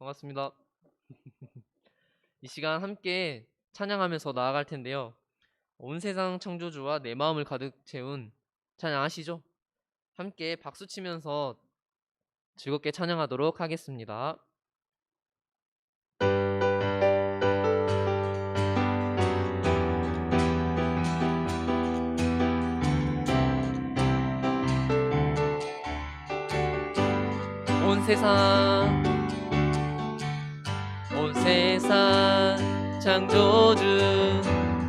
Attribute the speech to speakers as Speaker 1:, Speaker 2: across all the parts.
Speaker 1: 반갑습니다. 이 시간 함께 찬양하면서 나아갈 텐데요. 온 세상 창조주와 내 마음을 가득 채운 찬양 아시죠? 함께 박수 치면서 즐겁게 찬양하도록 하겠습니다. 온 세상 창조주,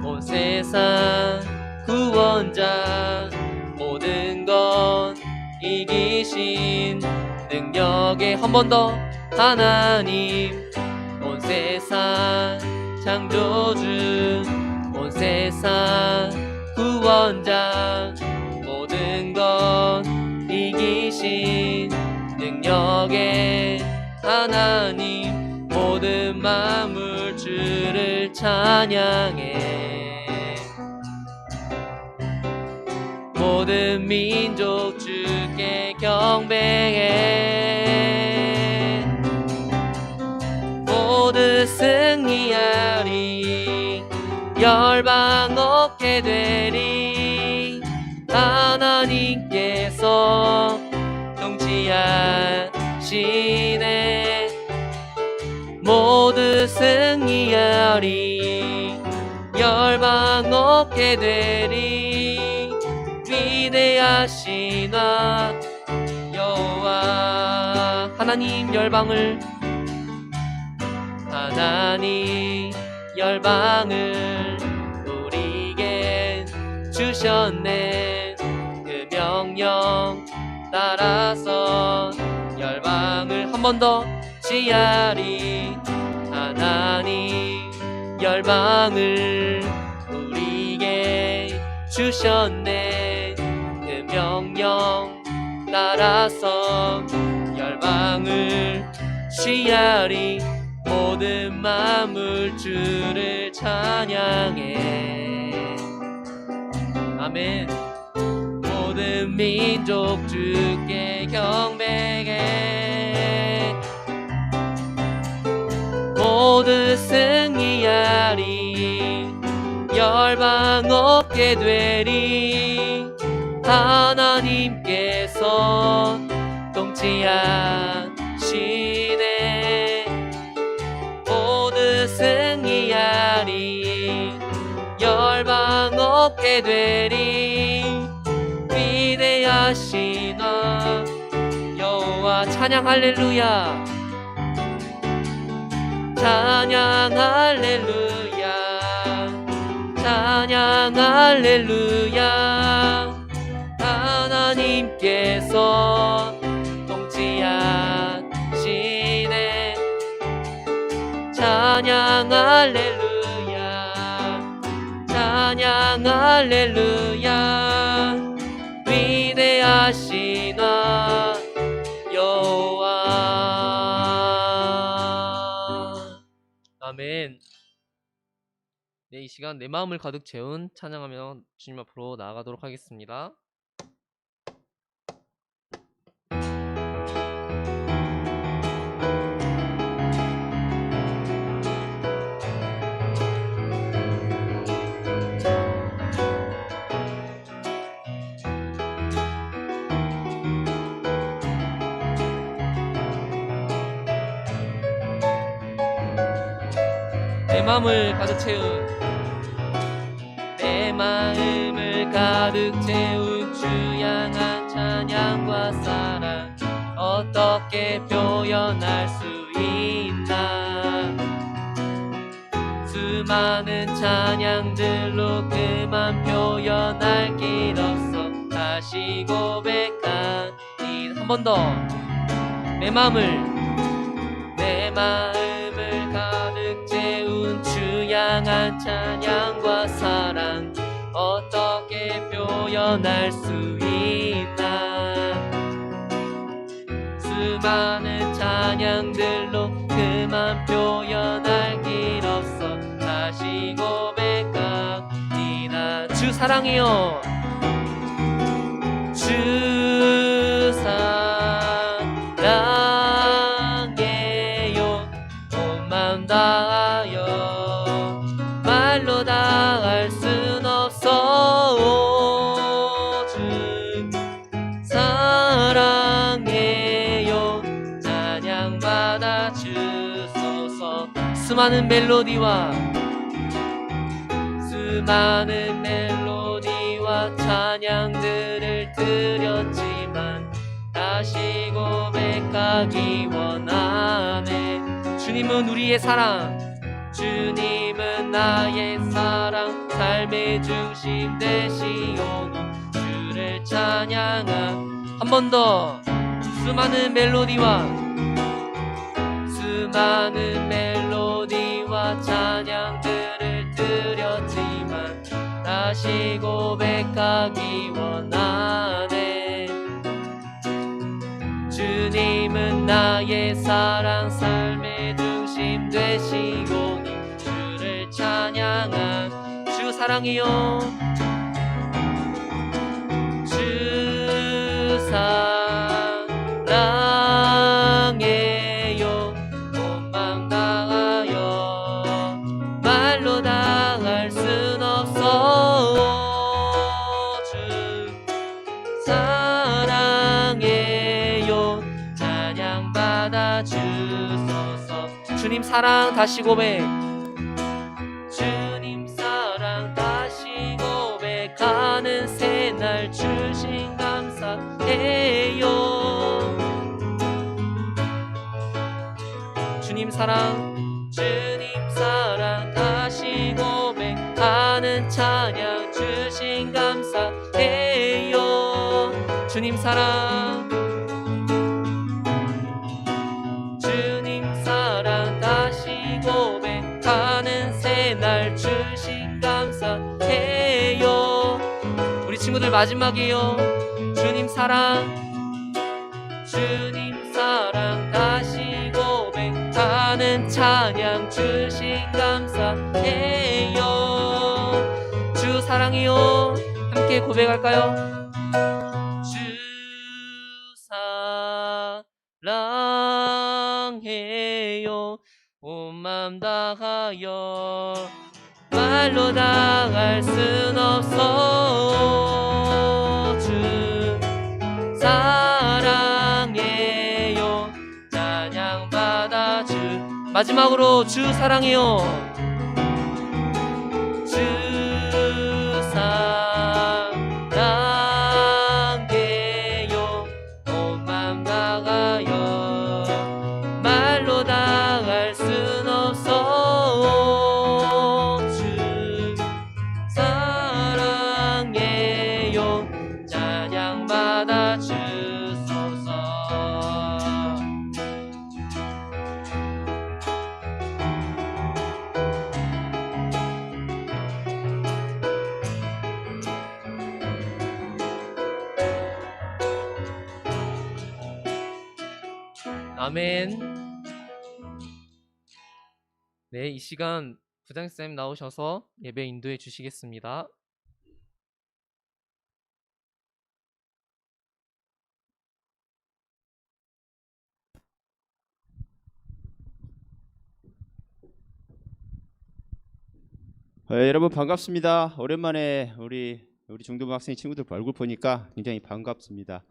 Speaker 1: 온 세상 구원자, 모든 것 이기신 능력의 한 번 더 하나님. 온 세상 창조주, 온 세상 구원자, 모든 것 이기신 능력의 하나님. 모든 만물 주를 찬양해. 모든 민족 주께 경배해. 모두 승리하리, 열방 얻게 되리. 하나님께서 통치하시네. 모두 승리하리, 열방 얻게 되리. 위대하시나 여호와 하나님, 열방을 우리에게 주셨네. 그 명령 따라서 열방을 한 번 더 지하리. 하나님, 열방을 우리에게 주셨네. 그 명령 따라서 열방을 취하리. 모든 만물 주를 찬양해. 아멘. 모든 민족 주께 경배해. 모두 승리하리, 열방 얻게 되리. 하나님께서 통치하시네. 모두 승리하리, 열방 얻게 되리. 위대하시나 여호와. 찬양 할렐루야, 찬양 할렐루야, 찬양 할렐루야. 하나님께서 통치하시네. 찬양 할렐루야, 찬양 할렐루야. 위대하시나 여호와. 아멘. 네, 이 시간 내 마음을 가득 채운 찬양하며 주님 앞으로 나아가도록 하겠습니다. 내 마음을 가득 채운, 내 마음을 가득 채운 주 향한 찬양과 사랑, 어떻게 표현할 수 있나. 수많은 찬양들로 그만 표현할 길 없어. 다시 고백하니. 한 번 더. 내 마음을 가득 채운 주 향한 찬양과 사랑, 어떻게 표현할 수 있나. 수많은 찬양들로 그만 표현할 길 없어. 다시 고백하니라. 주 사랑해요, 주 사랑해요. 수많은 멜로디와 찬양들을 드렸지만 다시 고백하기 원하네. 주님은 우리의 사랑, 주님은 나의 사랑, 삶의 중심 되시오니 주를 찬양한. 한 번 더. 수많은 멜로디와 찬양들을 드렸지만 다시 고백하기 원하네. 주님은 나의 사랑, 삶의 중심 되시고 주를 찬양한. 주 사랑이요, 주 사랑해요. 온 맘 다하여 말로 다 할 순 없어. 주 사랑해요. 찬양 받아 주소서. 주님 사랑 다시 고백, 주님 사랑 다시 고백하는 새날 주신 감사해요. 주님 사랑 다시 고백하는 찬양 주신 감사해요. 주님 사랑 다시 고백하는 새날 주신 감사해요. 우리 친구들 마지막이에요. 주님 사랑 다시 고백하는 찬양 주신 감사해요. 주 사랑이요. 함께 고백할까요? 주 사랑해요. 온 맘 다하여 말로 다 할 순 없어. 주 사랑해요. 찬양 받아 주. 마지막으로 주 사랑해요. 주 사랑해요. 온 맘 다하여 말로 다 할 순 없어. 주 사랑해요. 찬양 받아 주소서. 아멘. 네, 이 시간 부장쌤 나오셔서 예배 인도해 주시겠습니다.
Speaker 2: 여러분 반갑습니다. 오랜만에 우리 중등부 학생 친구들 얼굴 보니까 굉장히 반갑습니다.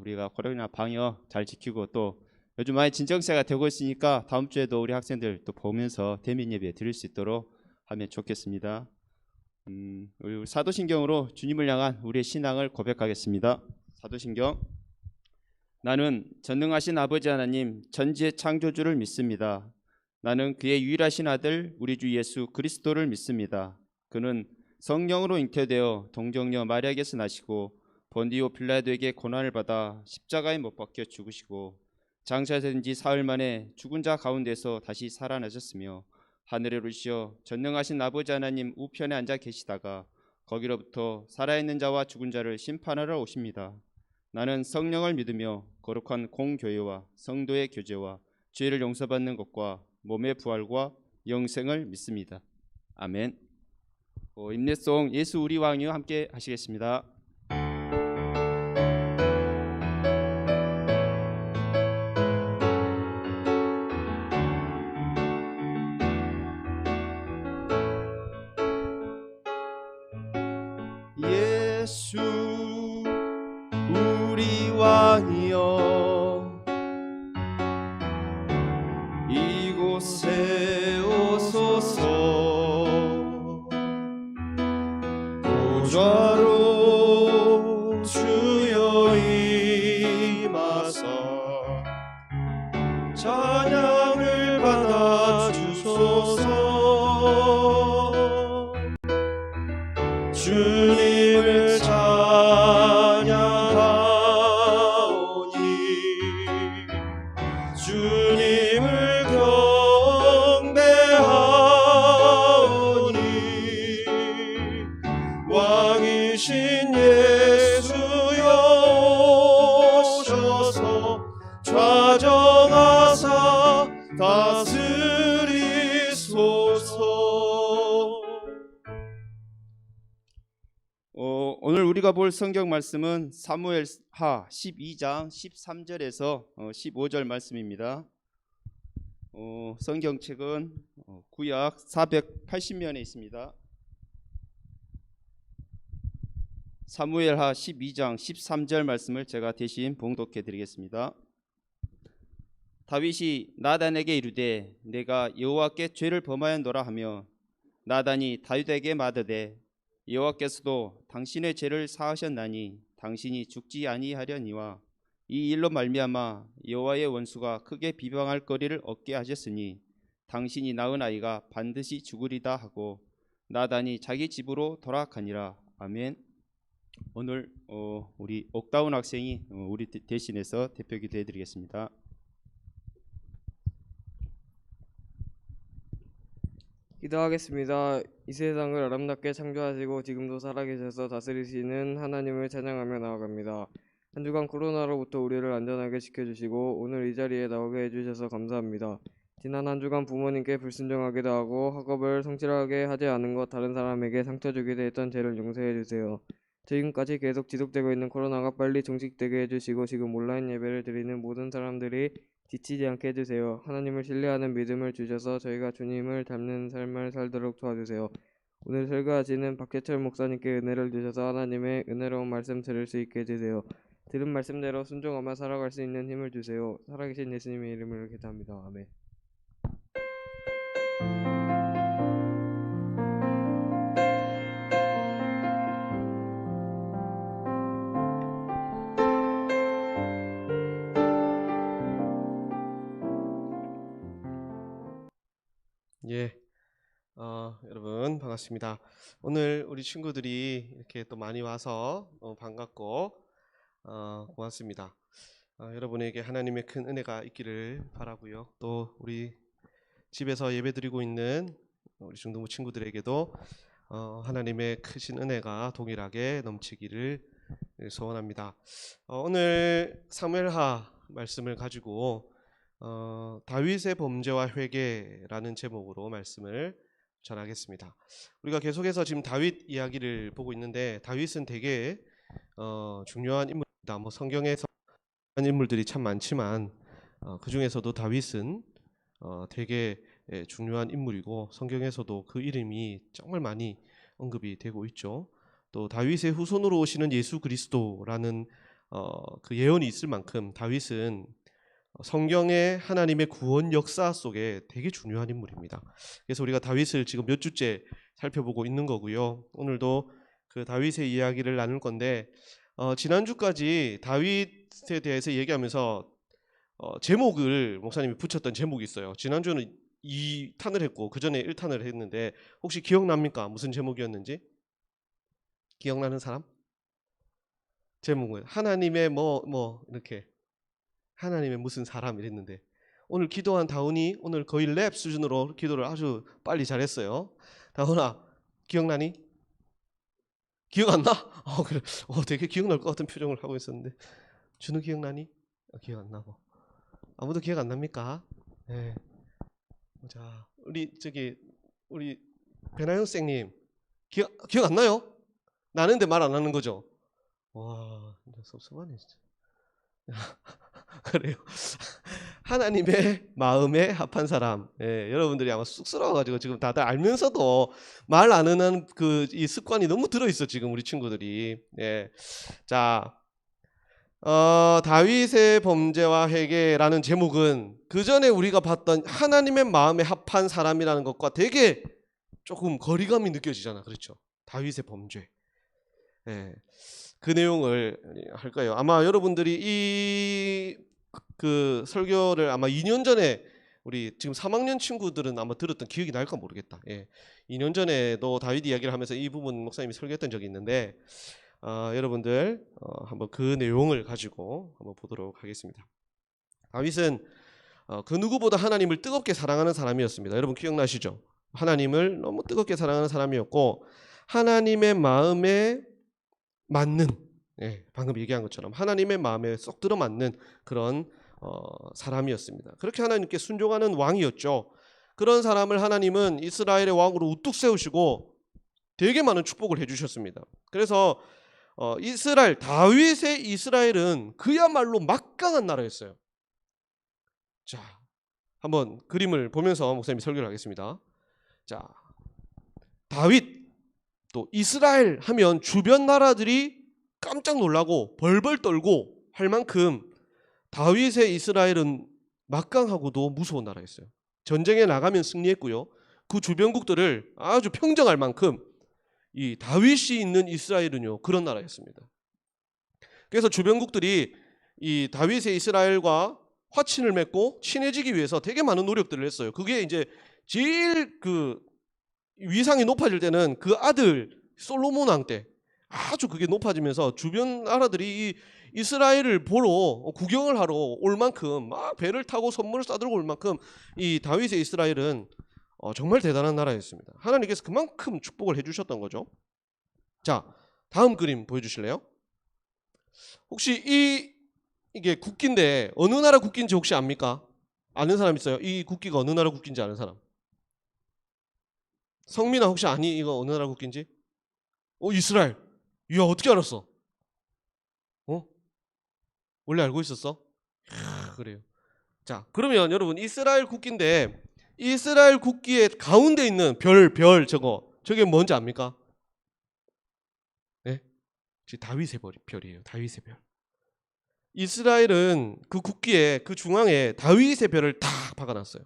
Speaker 2: 우리가 코로나 방역 잘 지키고 또 요즘 많이 진정세가 되고 있으니까 다음 주에도 우리 학생들 또 보면서 대면 예배 드릴 수 있도록 하면 좋겠습니다. 우리 사도신경으로 주님을 향한 우리의 신앙을 고백하겠습니다. 사도신경. 나는 전능하신 아버지 하나님 전지의 창조주를 믿습니다. 나는 그의 유일하신 아들 우리 주 예수 그리스도를 믿습니다. 그는 성령으로 잉태되어 동정녀 마리아에게서 나시고 본디오 빌라도에게 고난을 받아 십자가에 못 박혀 죽으시고 장사된 지 사흘 만에 죽은 자 가운데서 다시 살아나셨으며 하늘에 오르시어 전능하신 아버지 하나님 우편에 앉아 계시다가 거기로부터 살아있는 자와 죽은 자를 심판하러 오십니다. 나는 성령을 믿으며 거룩한 공교회와 성도의 교제와 죄를 용서받는 것과 몸의 부활과 영생을 믿습니다. 아멘. 임내송 예수 우리 왕이여 함께 하시겠습니다. 예수 우리 왕이여 이곳에 찬양을 받아 주소서. 주님을 찬양하오니 주님을 경배하오니 왕이신 예수여 오셔서 좌정하사 다스리소서. 오늘 우리가 볼 성경 말씀은 사무엘하 12장 13절에서 15절 말씀입니다. 성경책은 구약 480면에 있습니다. 사무엘하 12장 13절 말씀을 제가 대신 봉독해 드리겠습니다. 다윗이 나단에게 이르되 내가 여호와께 죄를 범하였노라 하며 나단이 다윗에게 말하되 여호와께서도 당신의 죄를 사하셨나니 당신이 죽지 아니하려니와 이 일로 말미암아 여호와의 원수가 크게 비방할 거리를 얻게 하셨으니 당신이 낳은 아이가 반드시 죽으리다 하고 나단이 자기 집으로 돌아가니라. 아멘. 오늘 우리 옥다운 학생이 우리 대신해서 대표 기도해 드리겠습니다.
Speaker 3: 기도하겠습니다. 이 세상을 아름답게 창조하시고 지금도 살아계셔서 다스리시는 하나님을 찬양하며 나아갑니다. 한 주간 코로나로부터 우리를 안전하게 지켜주시고 오늘 이 자리에 나오게 해주셔서 감사합니다. 지난 한 주간 부모님께 불순종하기도 하고 학업을 성실하게 하지 않은 것, 다른 사람에게 상처 주기도 했던 죄를 용서해 주세요. 지금까지 계속 지속되고 있는 코로나가 빨리 종식되게 해주시고 지금 온라인 예배를 드리는 모든 사람들이 지치지 않게 해주세요. 하나님을 신뢰하는 믿음을 주셔서 저희가 주님을 닮는 삶을 살도록 도와주세요. 오늘 설교하시는 박재철 목사님께 은혜를 주셔서 하나님의 은혜로운 말씀 들을 수 있게 해주세요. 들은 말씀대로 순종하며 살아갈 수 있는 힘을 주세요. 살아계신 예수님의 이름으로 기도합니다. 아멘.
Speaker 4: 예, 여러분 반갑습니다. 오늘 우리 친구들이 이렇게 또 많이 와서 반갑고 고맙습니다. 여러분에게 하나님의 큰 은혜가 있기를 바라고요. 또 우리 집에서 예배드리고 있는 우리 중등부 친구들에게도 하나님의 크신 은혜가 동일하게 넘치기를 소원합니다. 오늘 사무엘하 말씀을 가지고 다윗의 범죄와 회개라는 제목으로 말씀을 전하겠습니다. 우리가 계속해서 지금 다윗 이야기를 보고 있는데 다윗은 되게 중요한 인물입니다. 뭐 성경에서 인물들이 참 많지만 그 중에서도 다윗은 되게 중요한 인물이고 성경에서도 그 이름이 정말 많이 언급이 되고 있죠. 또 다윗의 후손으로 오시는 예수 그리스도라는 그 예언이 있을 만큼 다윗은 성경의 하나님의 구원 역사 속에 되게 중요한 인물입니다. 그래서 우리가 다윗을 지금 몇 주째 살펴보고 있는 거고요. 오늘도 그 다윗의 이야기를 나눌 건데 지난주까지 다윗에 대해서 얘기하면서 제목을 목사님이 붙였던 제목이 있어요. 지난주는 2탄을 했고 그 전에 1탄을 했는데 혹시 기억납니까? 무슨 제목이었는지? 기억나는 사람? 제목은 하나님의 뭐 이렇게 하나님의 무슨 사람 이랬는데 오늘 기도한 다운이 오늘 거의 랩 수준으로 기도를 아주 빨리 잘했어요. 다운아 기억나니? 기억 안 나? 그래. 되게 기억날 것 같은 표정을 하고 있었는데 준우 기억나니? 기억 안 나고 아무도 기억 안 납니까? 네. 자 우리 배나영 쌤님 기억 안 나요? 나는데 말 안 하는 거죠? 와 진짜 섭섭하네 진짜. 그래요. 하나님의 마음에 합한 사람. 여러분들이 아마 쑥스러워가지고 지금 다들 알면서도 말 안 하는 이 습관이 너무 들어있어 지금 우리 친구들이. 자, 다윗의 범죄와 회개라는 제목은 그 전에 우리가 봤던 하나님의 마음에 합한 사람이라는 것과 되게 조금 거리감이 느껴지잖아, 그렇죠? 다윗의 범죄. 그 내용을 할 거예요. 아마 여러분들이 이 그 설교를 아마 2년 전에 우리 지금 3학년 친구들은 아마 들었던 기억이 날까 모르겠다. 예. 2년 전에도 다윗 이야기를 하면서 이 부분 목사님이 설교했던 적이 있는데 여러분들 한번 그 내용을 가지고 한번 보도록 하겠습니다. 다윗은 그 누구보다 하나님을 뜨겁게 사랑하는 사람이었습니다. 여러분 기억나시죠? 하나님을 너무 뜨겁게 사랑하는 사람이었고 하나님의 마음에 맞는 방금 얘기한 것처럼 하나님의 마음에 쏙 들어맞는 그런 사람이었습니다. 그렇게 하나님께 순종하는 왕이었죠. 그런 사람을 하나님은 이스라엘의 왕으로 우뚝 세우시고 되게 많은 축복을 해주셨습니다. 그래서 다윗의 이스라엘은 그야말로 막강한 나라였어요. 자, 한번 그림을 보면서 목사님이 설교를 하겠습니다. 자, 다윗 또 이스라엘 하면 주변 나라들이 깜짝 놀라고 벌벌 떨고 할 만큼 다윗의 이스라엘은 막강하고도 무서운 나라였어요. 전쟁에 나가면 승리했고요. 그 주변국들을 아주 평정할 만큼 이 다윗이 있는 이스라엘은요 그런 나라였습니다. 그래서 주변국들이 이 다윗의 이스라엘과 화친을 맺고 친해지기 위해서 되게 많은 노력들을 했어요. 그게 이제 제일 그 위상이 높아질 때는 그 아들 솔로몬 왕 때 아주 그게 높아지면서 주변 나라들이 이 이스라엘을 보러 구경을 하러 올 만큼 막 배를 타고 선물을 싸들고 올 만큼 이 다윗의 이스라엘은 정말 대단한 나라였습니다. 하나님께서 그만큼 축복을 해주셨던 거죠. 자, 다음 그림 보여주실래요? 혹시 이게 국기인데 어느 나라 국기인지 혹시 압니까? 아는 사람 있어요? 이 국기가 어느 나라 국기인지 아는 사람? 성민아 혹시 아니 이거 어느 나라 국기인지? 이스라엘. 이야 어떻게 알았어? 원래 알고 있었어? 그래요. 자, 그러면 여러분 이스라엘 국기인데 이스라엘 국기의 가운데 있는 별 저게 뭔지 압니까? 네? 다윗의 별이에요. 다윗의 별. 이스라엘은 그 국기에 그 중앙에 다윗의 별을 딱 박아놨어요.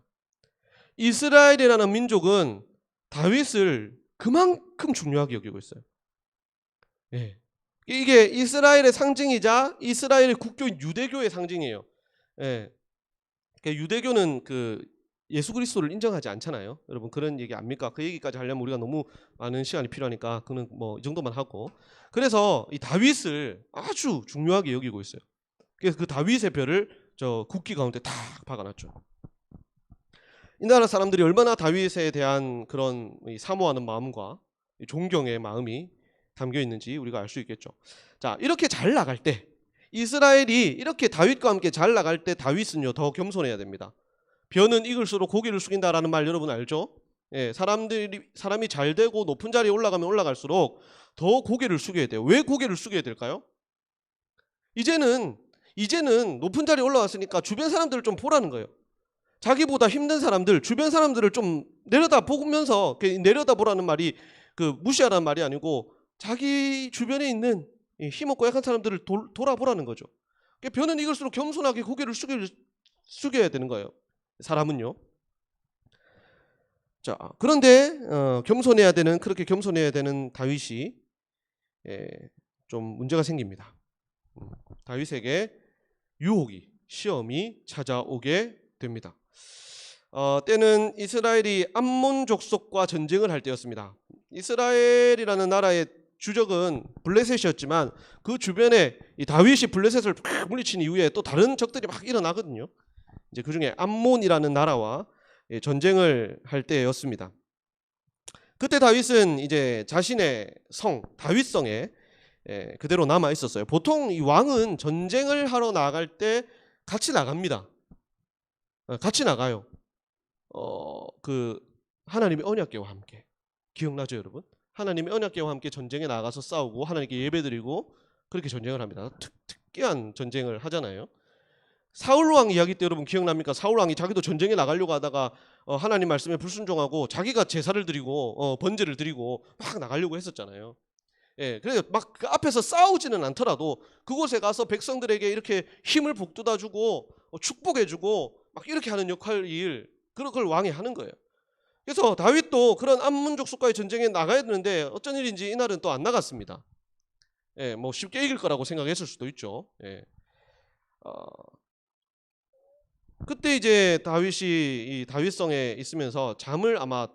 Speaker 4: 이스라엘이라는 민족은 다윗을 그만큼 중요하게 여기고 있어요. 네. 이게 이스라엘의 상징이자 이스라엘의 국교인 유대교의 상징이에요. 예. 그러니까 유대교는 그 예수 그리스도를 인정하지 않잖아요. 여러분 그런 얘기 압니까? 그 얘기까지 하려면 우리가 너무 많은 시간이 필요하니까 그는 뭐 이 정도만 하고. 그래서 이 다윗을 아주 중요하게 여기고 있어요. 그래서 그 다윗의 별을 저 국기 가운데 딱 박아놨죠. 이 나라 사람들이 얼마나 다윗에 대한 그런 사모하는 마음과 존경의 마음이 담겨 있는지 우리가 알 수 있겠죠. 자, 이렇게 잘 나갈 때 이스라엘이 이렇게 다윗과 함께 잘 나갈 때 다윗은요 더 겸손해야 됩니다. 벼는 익을수록 고개를 숙인다라는 말 여러분 알죠? 예, 사람이 잘 되고 높은 자리에 올라가면 올라갈수록 더 고개를 숙여야 돼요. 왜 고개를 숙여야 될까요? 이제는 높은 자리에 올라왔으니까 주변 사람들을 좀 보라는 거예요. 자기보다 힘든 사람들, 주변 사람들을 좀 내려다 보면서, 내려다 보라는 말이 그 무시하라는 말이 아니고 자기 주변에 있는 힘없고 약한 사람들을 돌아보라는 거죠. 벼는 익을수록 겸손하게 고개를 숙여야 되는 거예요. 사람은요. 자, 그런데 그렇게 겸손해야 되는 다윗이 좀 문제가 생깁니다. 다윗에게 시험이 찾아오게 됩니다. 때는 이스라엘이 암몬 족속과 전쟁을 할 때였습니다. 이스라엘이라는 나라의 주적은 블레셋이었지만 그 주변에 이 다윗이 블레셋을 물리친 이후에 또 다른 적들이 막 일어나거든요. 이제 그 중에 암몬이라는 나라와 전쟁을 할 때였습니다. 그때 다윗은 이제 자신의 다윗성에 그대로 남아 있었어요. 보통 이 왕은 전쟁을 하러 나갈 때 같이 나갑니다. 같이 나가요. 그 하나님의 언약궤와 함께. 기억나죠, 여러분? 하나님의 언약궤와 함께 전쟁에 나가서 싸우고 하나님께 예배드리고 그렇게 전쟁을 합니다. 특이한 전쟁을 하잖아요. 사울 왕 이야기 때 여러분 기억납니까? 사울 왕이 자기도 전쟁에 나가려고 하다가 하나님 말씀에 불순종하고 자기가 제사를 드리고 번제를 드리고 막 나가려고 했었잖아요. 예, 그래서 막 그 앞에서 싸우지는 않더라도 그곳에 가서 백성들에게 이렇게 힘을 북돋아주고 축복해주고 막 이렇게 하는 그런 걸 왕이 하는 거예요. 그래서 다윗도 그런 암몬 족속과의 전쟁에 나가야 되는데 어쩐 일인지 이날은 또 안 나갔습니다. 예, 뭐 쉽게 이길 거라고 생각했을 수도 있죠. 예. 그때 이제 다윗이 이 다윗성에 있으면서 잠을 아마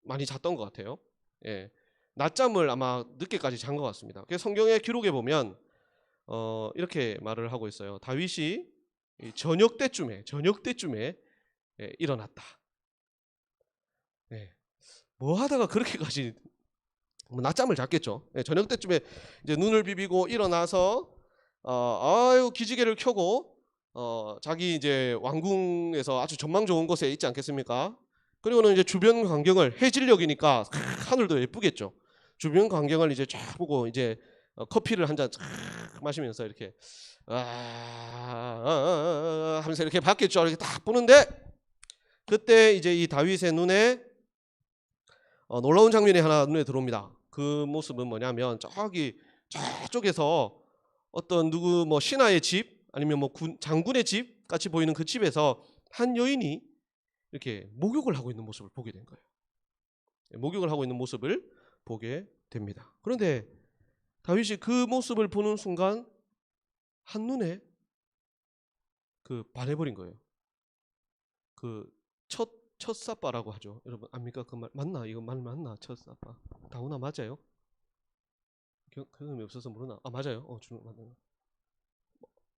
Speaker 4: 많이 잤던 것 같아요. 예. 낮잠을 아마 늦게까지 잔 것 같습니다. 그래서 성경의 기록에 보면 이렇게 말을 하고 있어요. 다윗이 이 저녁 때쯤에 일어났다. 예. 뭐 하다가 그렇게까지 뭐 낮잠을 잤겠죠. 예, 저녁 때쯤에 이제 눈을 비비고 일어나서 아유 기지개를 켜고 자기 이제 왕궁에서 아주 전망 좋은 곳에 있지 않겠습니까? 그리고는 이제 주변 광경을 해질녘이니까 하늘도 예쁘겠죠. 주변 광경을 이제 쫙 보고 이제 커피를 한 잔 쫙 마시면서 이렇게 하면서 이렇게 봤겠죠. 이렇게 딱 보는데 그때 이제 이 다윗의 눈에 놀라운 장면이 하나 눈에 들어옵니다. 그 모습은 뭐냐면 저쪽에서 어떤 누구 뭐 신하의 집 아니면 뭐 장군의 집 같이 보이는 그 집에서 한 여인이 이렇게 목욕을 하고 있는 모습을 보게 된 거예요. 목욕을 하고 있는 모습을 보게 됩니다. 그런데 다윗이 그 모습을 보는 순간 한눈에 그 반해버린 거예요. 그 첫사빠라고 하죠. 여러분 압니까? 그 말 맞나? 이거 말 맞나? 첫사빠. 다우나 맞아요? 경험이 없어서 모르나? 아 맞아요. 맞나?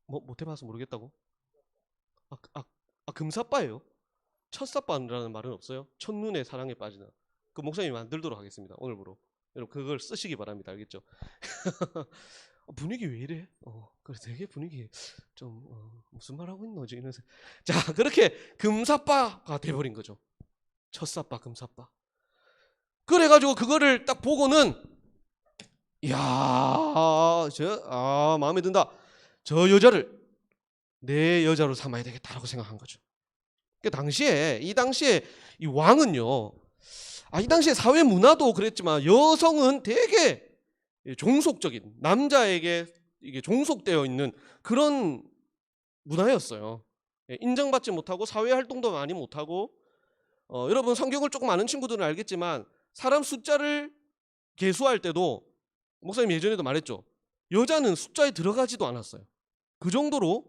Speaker 4: 뭐 못해봐서 모르겠다고? 금사빠예요. 첫사빠라는 말은 없어요. 첫눈에 사랑에 빠지는. 그 목사님이 만들도록 하겠습니다. 오늘부로. 여러분 그걸 쓰시기 바랍니다. 알겠죠? 분위기 왜 이래? 그래 되게 분위기 좀 무슨 말 하고 있노지? 이러면서 자 그렇게 금사빠가 돼버린 거죠. 첫사빠, 금사빠. 그래가지고 그거를 딱 보고는 이야, 마음에 든다. 저 여자를 내 여자로 삼아야 되겠다라고 생각한 거죠. 이 당시에 이 왕은요, 이 당시에 사회 문화도 그랬지만 여성은 되게 종속적인 남자에게 이게 종속되어 있는 그런 문화였어요. 인정받지 못하고 사회 활동도 많이 못하고 여러분 성경을 조금 아는 친구들은 알겠지만 사람 숫자를 계수할 때도 목사님 예전에도 말했죠. 여자는 숫자에 들어가지도 않았어요. 그 정도로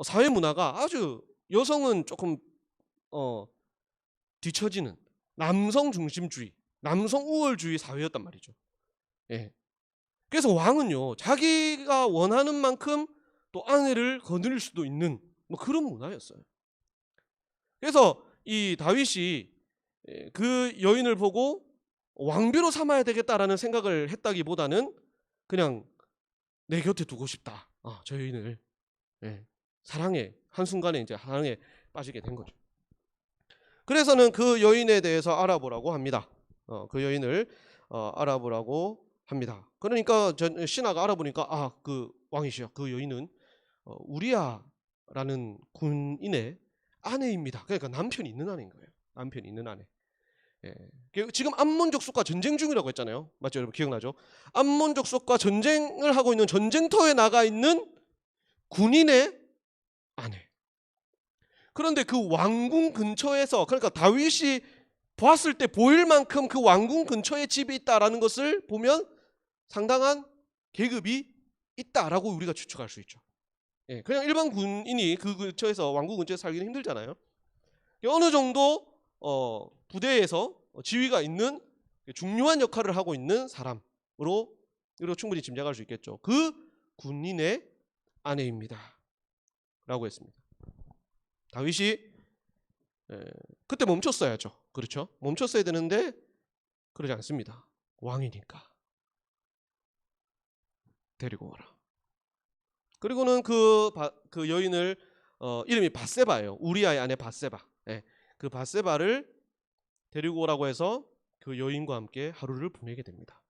Speaker 4: 사회 문화가 아주 여성은 조금 뒤처지는 남성 중심주의, 남성 우월주의 사회였단 말이죠. 예. 그래서 왕은요 자기가 원하는 만큼 또 아내를 거느릴 수도 있는 뭐 그런 문화였어요. 그래서 이 다윗이 그 여인을 보고 왕비로 삼아야 되겠다라는 생각을 했다기보다는 그냥 내 곁에 두고 싶다. 저 여인을 사랑에 한순간에 이제 사랑에 빠지게 된 거죠. 그래서는 그 여인에 대해서 알아보라고 합니다. 그 여인을 알아보라고 합니다. 그러니까 신하가 알아보니까 그 왕이시여 그 여인은 우리야라는 군인의 아내입니다. 그러니까 남편이 있는 아내인 거예요. 남편이 있는 아내. 지금 암몬 족속과 전쟁 중이라고 했잖아요. 맞죠, 여러분 기억나죠? 암몬 족속과 전쟁을 하고 있는 전쟁터에 나가 있는 군인의 아내. 그런데 그 왕궁 근처에서 그러니까 다윗이 보았을 때 보일 만큼 그 왕궁 근처에 집이 있다라는 것을 보면 상당한 계급이 있다라고 우리가 추측할 수 있죠. 그냥 일반 군인이 그 근처에서 왕궁 근처에서 살기는 힘들잖아요. 어느 정도 부대에서 지위가 있는 중요한 역할을 하고 있는 사람으로 충분히 짐작할 수 있겠죠. 그 군인의 아내입니다. 라고 했습니다. 다윗이 그때 멈췄어야죠. 그렇죠? 멈췄어야 되는데 그러지 않습니다. 왕이니까 데리고 오라. 그리고는 그 여인을 이름이 밧세바예요. 우리아의 아내 밧세바. 그 밧세바를 데리고 오라고 해서 그 여인과 함께 하루를 보내게 됩니다.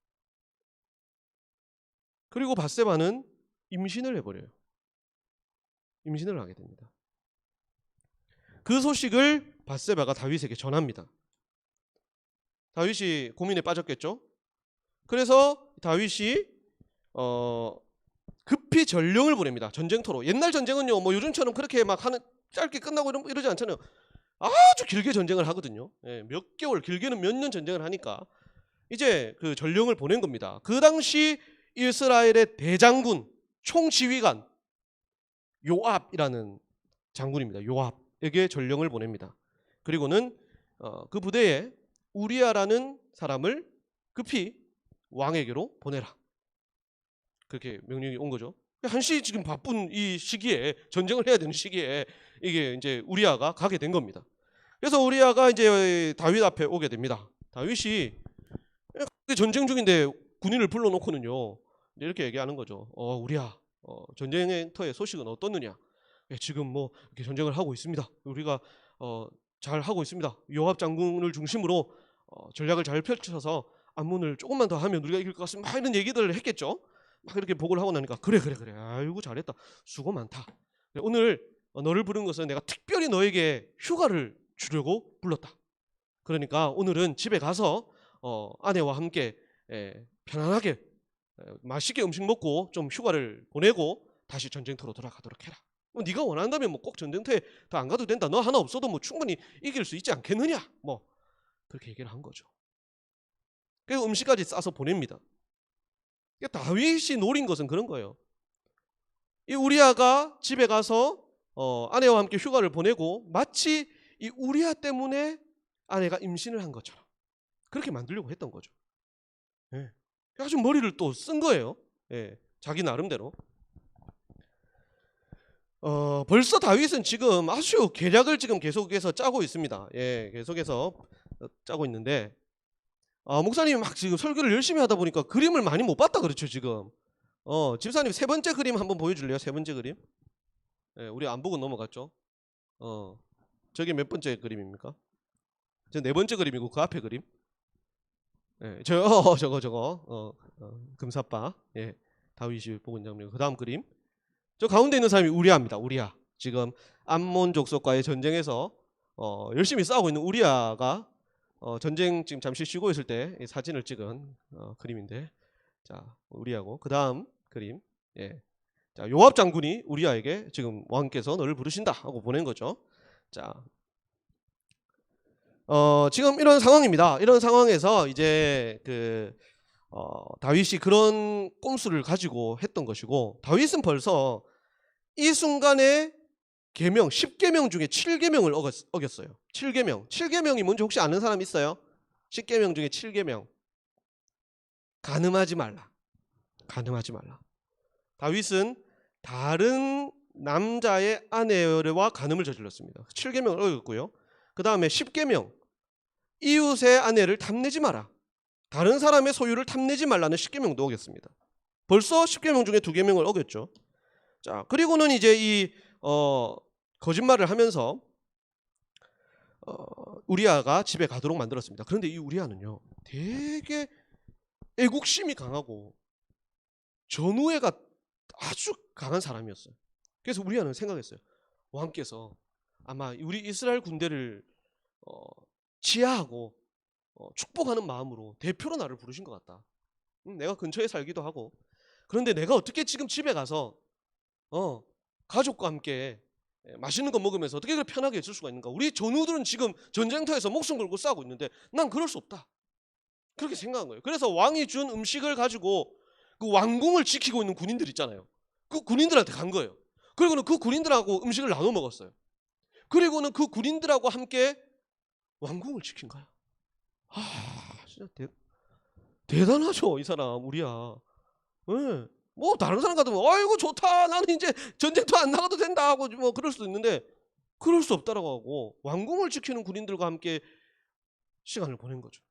Speaker 4: 그리고 밧세바는 임신을 해버려요. 임신을 하게 됩니다. 그 소식을 밧세바가 다윗에게 전합니다. 다윗이 고민에 빠졌겠죠. 그래서 다윗이 급히 전령을 보냅니다. 전쟁터로. 옛날 전쟁은요 뭐 요즘처럼 그렇게 막 하는 짧게 끝나고 이러지 않잖아요. 아주 길게 전쟁을 하거든요. 몇 개월, 길게는 몇 년 전쟁을 하니까 이제 그 전령을 보낸 겁니다. 그 당시 이스라엘의 대장군 총지휘관 요압이라는 장군입니다. 요압. 우리아에게 전령을 보냅니다. 그리고는 그 부대에 우리아라는 사람을 급히 왕에게로 보내라. 그렇게 명령이 온 거죠. 한시 지금 바쁜 이 시기에, 전쟁을 해야 되는 시기에 이게 이제 우리아가 가게 된 겁니다. 그래서 우리아가 이제 다윗 앞에 오게 됩니다. 다윗이 전쟁 중인데 군인을 불러놓고는요 이렇게 얘기하는 거죠. 우리아, 전쟁터의 소식은 어떻느냐? 지금 뭐 이렇게 전쟁을 하고 있습니다. 우리가 잘 하고 있습니다. 요압 장군을 중심으로 전략을 잘 펼쳐서 암문을 조금만 더 하면 우리가 이길 것 같습니다. 막 이런 얘기들을 했겠죠. 막 이렇게 보고를 하고 나니까 그래. 아이고 잘했다. 수고 많다. 오늘 너를 부른 것은 내가 특별히 너에게 휴가를 주려고 불렀다. 그러니까 오늘은 집에 가서 아내와 함께 편안하게 맛있게 음식 먹고 좀 휴가를 보내고 다시 전쟁터로 돌아가도록 해라. 네가 원한다면 뭐 꼭 전쟁터에 더 안 가도 된다. 너 하나 없어도 뭐 충분히 이길 수 있지 않겠느냐. 뭐 그렇게 얘기를 한 거죠. 그리고 음식까지 싸서 보냅니다. 다윗이 노린 것은 그런 거예요. 이 우리아가 집에 가서 아내와 함께 휴가를 보내고 마치 이 우리아 때문에 아내가 임신을 한 것처럼 그렇게 만들려고 했던 거죠. 예. 아주 머리를 또 쓴 거예요. 예. 자기 나름대로. 벌써 다윗은 지금 아주 계략을 지금 계속해서 짜고 있습니다. 예, 계속해서 짜고 있는데 목사님이 막 지금 설교를 열심히 하다 보니까 그림을 많이 못 봤다 그렇죠 지금. 집사님 세 번째 그림 한번 보여줄래요? 세 번째 그림. 예, 우리 안 보고 넘어갔죠. 저게 몇 번째 그림입니까? 저 네 번째 그림이고 그 앞에 그림. 예, 저거 금사빠. 예, 다윗이 보고 있는 장면. 그 다음 그림. 저 가운데 있는 사람이 우리아입니다. 우리아. 지금 암몬 족속과의 전쟁에서 열심히 싸우고 있는 우리아가 전쟁 지금 잠시 쉬고 있을 때 사진을 찍은 그림인데, 자 우리아고 그 다음 그림. 예, 자 요압 장군이 우리아에게 지금 왕께서 너를 부르신다 하고 보낸 거죠. 자, 지금 이런 상황입니다. 이런 상황에서 이제 다윗이 그런 꼼수를 가지고 했던 것이고, 다윗은 벌써 이 순간에 계명 10계명 중에 7계명을 어겼어요. 7계명이 뭔지 혹시 아는 사람 있어요? 10계명 중에 7계명. 간음하지 말라. 다윗은 다른 남자의 아내와 간음을 저질렀습니다. 7계명을 어겼고요. 그 다음에 10계명, 이웃의 아내를 탐내지 마라. 다른 사람의 소유를 탐내지 말라는 10계명도 어겼습니다. 벌써 10계명 중에 2계명을 어겼죠. 자, 그리고는 이제 이 거짓말을 하면서 우리아가 집에 가도록 만들었습니다. 그런데 이 우리아는요 되게 애국심이 강하고 전우애가 아주 강한 사람이었어요. 그래서 우리아는 생각했어요. 왕께서 아마 우리 이스라엘 군대를 치하하고 축복하는 마음으로 대표로 나를 부르신 것 같다. 내가 근처에 살기도 하고, 그런데 내가 어떻게 지금 집에 가서 가족과 함께 맛있는 거 먹으면서 어떻게 그렇게 편하게 있을 수가 있는가? 우리 전우들은 지금 전쟁터에서 목숨 걸고 싸우고 있는데 난 그럴 수 없다. 그렇게 생각한 거예요. 그래서 왕이 준 음식을 가지고 그 왕궁을 지키고 있는 군인들 있잖아요. 그 군인들한테 간 거예요. 그리고는 그 군인들하고 음식을 나눠 먹었어요. 그리고는 그 군인들하고 함께 왕궁을 지킨 거야. 진짜 대단하죠 이 사람 우리야. 네. 뭐 다른 사람 같으면 아이고 좋다, 나는 이제 전쟁터 안 나가도 된다 하고 뭐 그럴 수도 있는데 그럴 수 없다라고 하고 왕궁을 지키는 군인들과 함께 시간을 보낸 거죠.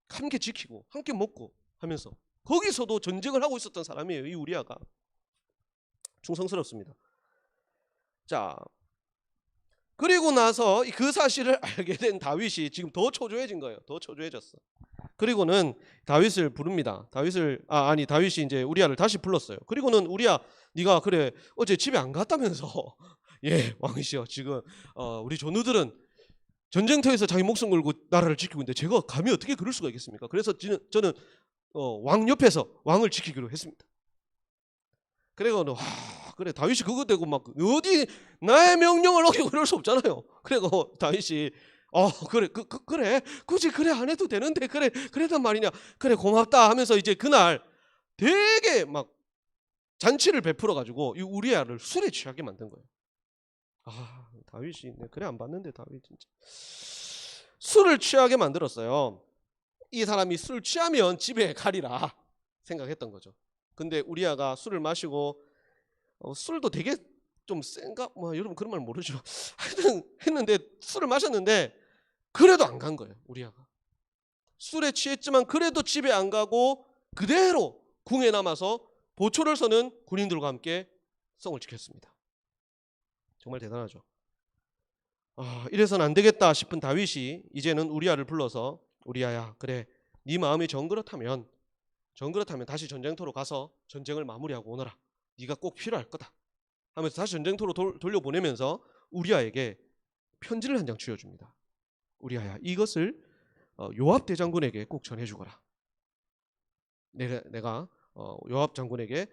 Speaker 4: 함께 지키고 함께 먹고 하면서 거기서도 전쟁을 하고 있었던 사람이에요 이 우리아가. 충성스럽습니다. 자, 그리고 나서 그 사실을 알게 된 다윗이 지금 더 초조해진 거예요. 더 초조해졌어. 그리고는 다윗을 부릅니다. 다윗이 이제 우리아를 다시 불렀어요. 그리고는 우리아, 네가 그래 어제 집에 안 갔다면서. 예, 왕이시여, 지금 우리 전우들은 전쟁터에서 자기 목숨 걸고 나라를 지키고 있는데 제가 감히 어떻게 그럴 수가 있겠습니까? 그래서 저는 왕 옆에서 왕을 지키기로 했습니다. 그리고 그래 다윗이 그거 되고 막 어디 나의 명령을 어기고 그럴 수 없잖아요. 그리고 다윗이 그래 굳이 그래 안 해도 되는데 그래단 말이냐, 그래 고맙다 하면서 이제 그날 되게 막 잔치를 베풀어 가지고 이 우리아를 술에 취하게 만든 거예요. 다윗이 그래 안 봤는데 다윗 진짜 술을 취하게 만들었어요. 이 사람이 술 취하면 집에 가리라 생각했던 거죠. 근데 우리아가 술을 마시고 술도 되게 좀 센가? 뭐 여러분 그런 말 모르죠. 하여튼 했는데 술을 마셨는데 그래도 안 간 거예요. 우리아가 술에 취했지만 그래도 집에 안 가고 그대로 궁에 남아서 보초를 서는 군인들과 함께 성을 지켰습니다. 정말 대단하죠. 이래서는 안 되겠다 싶은 다윗이 이제는 우리아를 불러서 우리아야, 그래, 네 마음이 정그렇다면 다시 전쟁터로 가서 전쟁을 마무리하고 오너라. 네가 꼭 필요할 거다 하면서 다시 전쟁터로 돌려보내면서 우리아에게 편지를 한 장 쥐어줍니다. 우리아야, 이것을 요압 대장군에게 꼭 전해주거라. 내가 요압 장군에게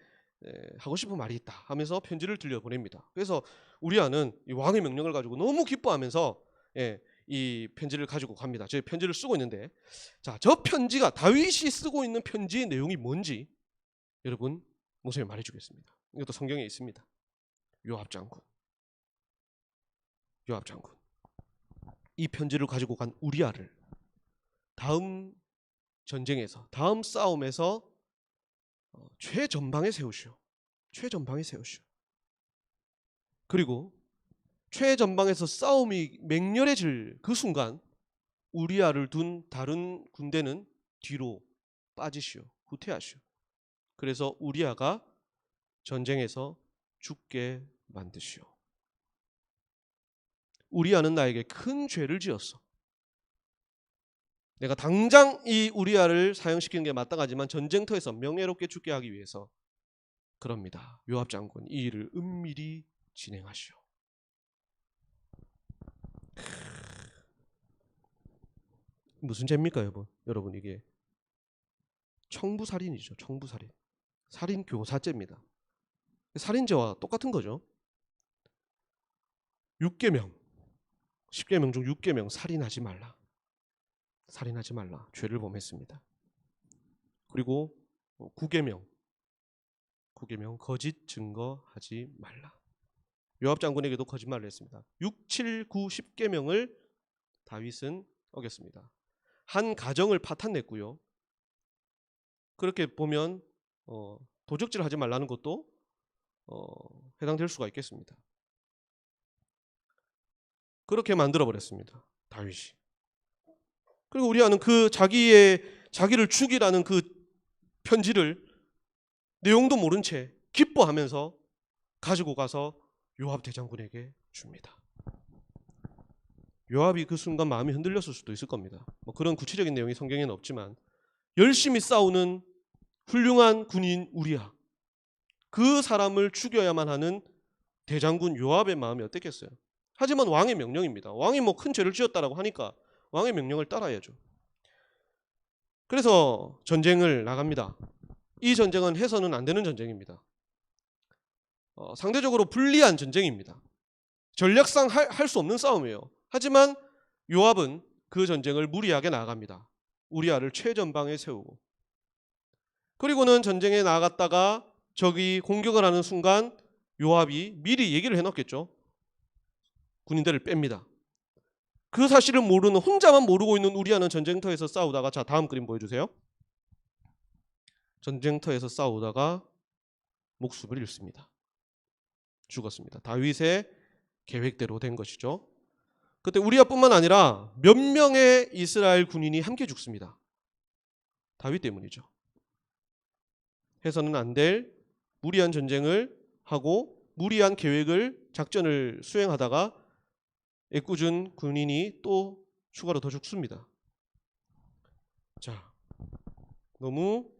Speaker 4: 하고 싶은 말이 있다 하면서 편지를 들려보냅니다. 그래서 우리아는 이 왕의 명령을 가지고 너무 기뻐하면서 이 편지를 가지고 갑니다. 제 편지를 쓰고 있는데, 자, 저 편지가 다윗이 쓰고 있는 편지의 내용이 뭔지 여러분 목사님이 말해주겠습니다. 이것도 성경에 있습니다. 요압 장군 이 편지를 가지고 간 우리아를 다음 전쟁에서, 다음 싸움에서 최전방에 세우시오. 그리고 최전방에서 싸움이 맹렬해질 그 순간 우리아를 둔 다른 군대는 뒤로 빠지시오. 후퇴하시오. 그래서 우리아가 전쟁에서 죽게 만드시오. 우리아는 나에게 큰 죄를 지었어. 내가 당장 이 우리아를 사형시키는 게 마땅하지만 전쟁터에서 명예롭게 죽게 하기 위해서 그럽니다. 요압 장군, 이 일을 은밀히 진행하시오. 무슨 죄입니까, 여러분? 이게 청부살인이죠. 청부살인. 살인 교사죄입니다. 살인죄와 똑같은 거죠. 6계명, 10계명 중 6계명 살인하지 말라. 죄를 범했습니다. 그리고 9계명 거짓 증거하지 말라. 요압 장군에게도 거짓말을 했습니다. 6, 7, 9, 10계명을 다윗은 어겼습니다. 한 가정을 파탄냈고요. 그렇게 보면 도적질 하지 말라는 것도 해당될 수가 있겠습니다. 그렇게 만들어 버렸습니다. 다윗이. 그리고 우리아는 그 자기를 죽이라는 그 편지를 내용도 모른 채 기뻐하면서 가지고 가서 요압 대장군에게 줍니다. 요압이 그 순간 마음이 흔들렸을 수도 있을 겁니다. 뭐 그런 구체적인 내용이 성경에는 없지만 열심히 싸우는 훌륭한 군인 우리아, 그 사람을 죽여야만 하는 대장군 요압의 마음이 어땠겠어요? 하지만 왕의 명령입니다. 왕이 뭐 큰 죄를 지었다라고 하니까 왕의 명령을 따라야죠. 그래서 전쟁을 나갑니다. 이 전쟁은 해서는 안 되는 전쟁입니다. 상대적으로 불리한 전쟁입니다. 전략상 할 수 없는 싸움이에요. 하지만 요압은 그 전쟁을 무리하게 나아갑니다. 우리아를 최전방에 세우고, 그리고는 전쟁에 나아갔다가 적이 공격을 하는 순간 요압이 미리 얘기를 해놓겠죠. 군인들을 뺍니다. 그 사실을 모르는, 혼자만 모르고 있는 우리아는 전쟁터에서 싸우다가, 자, 다음 그림 보여주세요. 전쟁터에서 싸우다가 목숨을 잃습니다. 죽었습니다. 다윗의 계획대로 된 것이죠. 그때 우리아뿐만 아니라 몇 명의 이스라엘 군인이 함께 죽습니다. 다윗 때문이죠. 해서는 안 될 무리한 전쟁을 하고 무리한 작전을 수행하다가 애꿎은 군인이 또 추가로 더 죽습니다. 자, 너무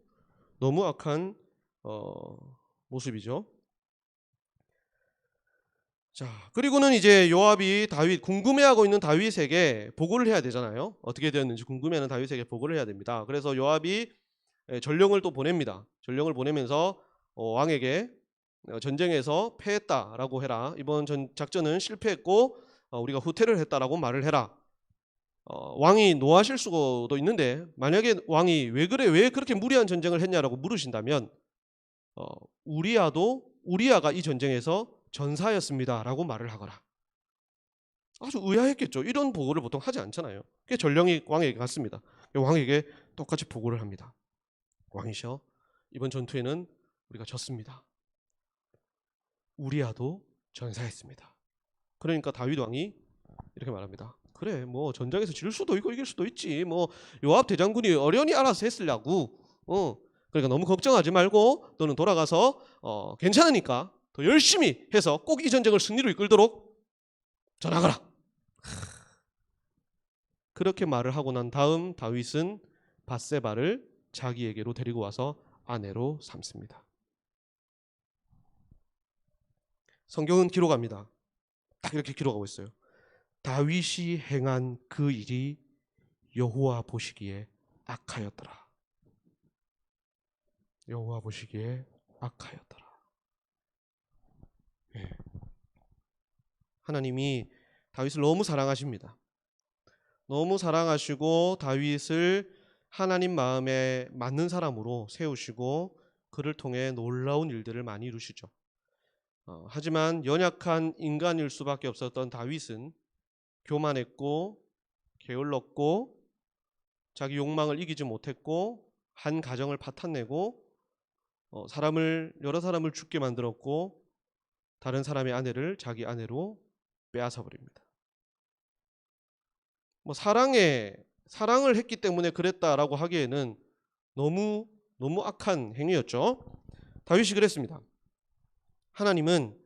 Speaker 4: 악한 모습이죠. 자, 그리고는 이제 요압이 궁금해하고 있는 다윗에게 보고를 해야 되잖아요. 어떻게 되었는지 궁금해하는 다윗에게 보고를 해야 됩니다. 그래서 요압이 전령을 또 보냅니다. 전령을 보내면서 왕에게 전쟁에서 패했다라고 해라. 이번 작전은 실패했고 우리가 후퇴를 했다라고 말을 해라. 왕이 노하실 수도 있는데, 만약에 왕이 왜 그렇게 무리한 전쟁을 했냐라고 물으신다면 우리아가 이 전쟁에서 전사였습니다라고 말을 하거라. 아주 의아했겠죠. 이런 보고를 보통 하지 않잖아요. 그게 전령이 왕에게 갔습니다. 왕에게 똑같이 보고를 합니다. 왕이셔, 이번 전투에는 우리가 졌습니다. 우리아도 전사했습니다. 그러니까 다윗 왕이 이렇게 말합니다. 그래, 뭐 전장에서 질 수도 있고 이길 수도 있지. 뭐 요압 대장군이 어련히 알아서 했으려고. 그러니까 너무 걱정하지 말고 너는 돌아가서 괜찮으니까 더 열심히 해서 꼭 이 전쟁을 승리로 이끌도록 전하거라. 그렇게 말을 하고 난 다음 다윗은 밧세바를 자기에게로 데리고 와서 아내로 삼습니다. 성경은 기록합니다. 딱 이렇게 기록하고 있어요. 다윗이 행한 그 일이 여호와 보시기에 악하였더라. 여호와 보시기에 악하였더라. 예. 하나님이 다윗을 너무 사랑하십니다. 너무 사랑하시고 다윗을 하나님 마음에 맞는 사람으로 세우시고 그를 통해 놀라운 일들을 많이 이루시죠. 하지만 연약한 인간일 수밖에 없었던 다윗은 교만했고 게을렀고 자기 욕망을 이기지 못했고 한 가정을 파탄내고 여러 사람을 죽게 만들었고 다른 사람의 아내를 자기 아내로 빼앗아 버립니다. 뭐 사랑을 했기 때문에 그랬다라고 하기에는 너무 악한 행위였죠. 다윗이 그랬습니다. 하나님은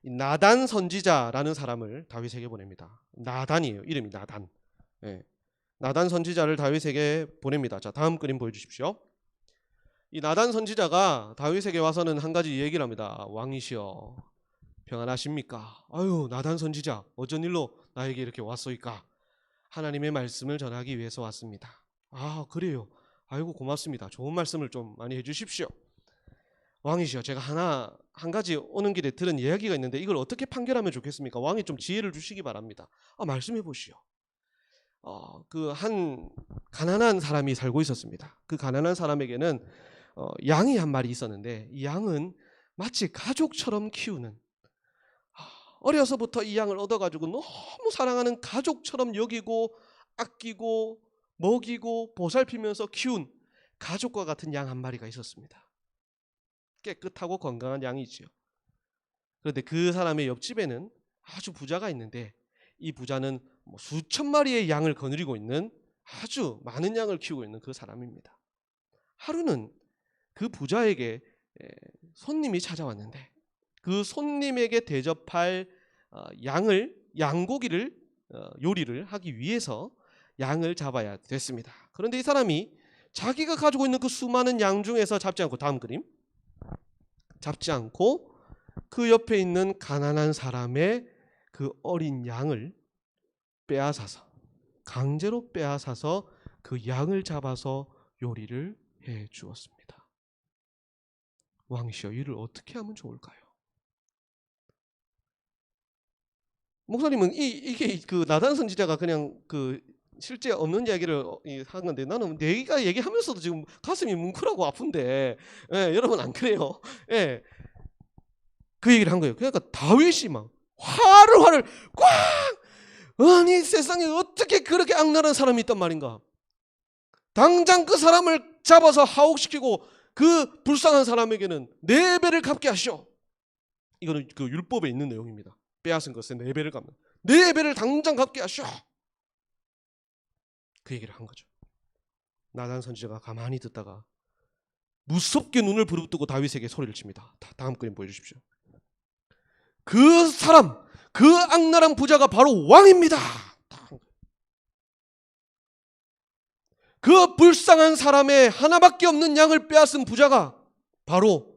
Speaker 4: 나단 선지자라는 사람을 다윗에게 보냅니다. 나단이에요. 이름이 나단. 예. 나단 선지자를 다윗에게 보냅니다. 자, 다음 그림 보여주십시오. 이 나단 선지자가 다윗에게 와서는 한 가지 얘기를 합니다. 왕이시여, 평안하십니까? 아유, 나단 선지자, 어쩐 일로 나에게 이렇게 왔소이까? 하나님의 말씀을 전하기 위해서 왔습니다. 아, 그래요? 아이고, 고맙습니다. 좋은 말씀을 좀 많이 해주십시오. 왕이시여, 제가 한 가지 오는 길에 들은 이야기가 있는데 이걸 어떻게 판결하면 좋겠습니까? 왕이 좀 지혜를 주시기 바랍니다. 말씀해 보시오. 그 한 가난한 사람이 살고 있었습니다. 그 가난한 사람에게는 양이 한 마리 있었는데 이 양은 마치 가족처럼 키우는, 어려서부터 이 양을 얻어가지고 너무 사랑하는 가족처럼 여기고 아끼고 먹이고 보살피면서 키운 가족과 같은 양 한 마리가 있었습니다. 깨끗하고 건강한 양이지요. 그런데 그 사람의 옆집에는 아주 부자가 있는데 이 부자는 수천 마리의 양을 거느리고 있는, 아주 많은 양을 키우고 있는 그 사람입니다. 하루는 그 부자에게 손님이 찾아왔는데 그 손님에게 대접할 양고기를 요리를 하기 위해서 양을 잡아야 됐습니다. 그런데 이 사람이 자기가 가지고 있는 그 수많은 양 중에서 잡지 않고, 다음 그림, 잡지 않고 그 옆에 있는 가난한 사람의 그 어린 양을 빼앗아서, 강제로 빼앗아서 그 양을 잡아서 요리를 해 주었습니다. 왕이시여, 이를 어떻게 하면 좋을까요? 목사님은 이게 그 나단 선지자가 그냥 그 실제 없는 이야기를 한 건데 나는 내가 얘기하면서도 지금 가슴이 뭉클하고 아픈데, 여러분 안 그래요? 그 얘기를 한 거예요. 그러니까 다윗이 막 화를 꽉, 아니 세상에 어떻게 그렇게 악랄한 사람이 있단 말인가? 당장 그 사람을 잡아서 하옥시키고 그 불쌍한 사람에게는 4배를 갚게 하시오. 이거는 그 율법에 있는 내용입니다. 빼앗은 것에 4배를 갚는, 4배를 당장 갚게 하시오. 그 얘기를 한 거죠. 나단 선지자가 가만히 듣다가 무섭게 눈을 부릅뜨고 다윗에게 소리를 칩니다. 다음 그림 보여주십시오. 그 사람, 그 악랄한 부자가 바로 왕입니다. 그 불쌍한 사람의 하나밖에 없는 양을 빼앗은 부자가 바로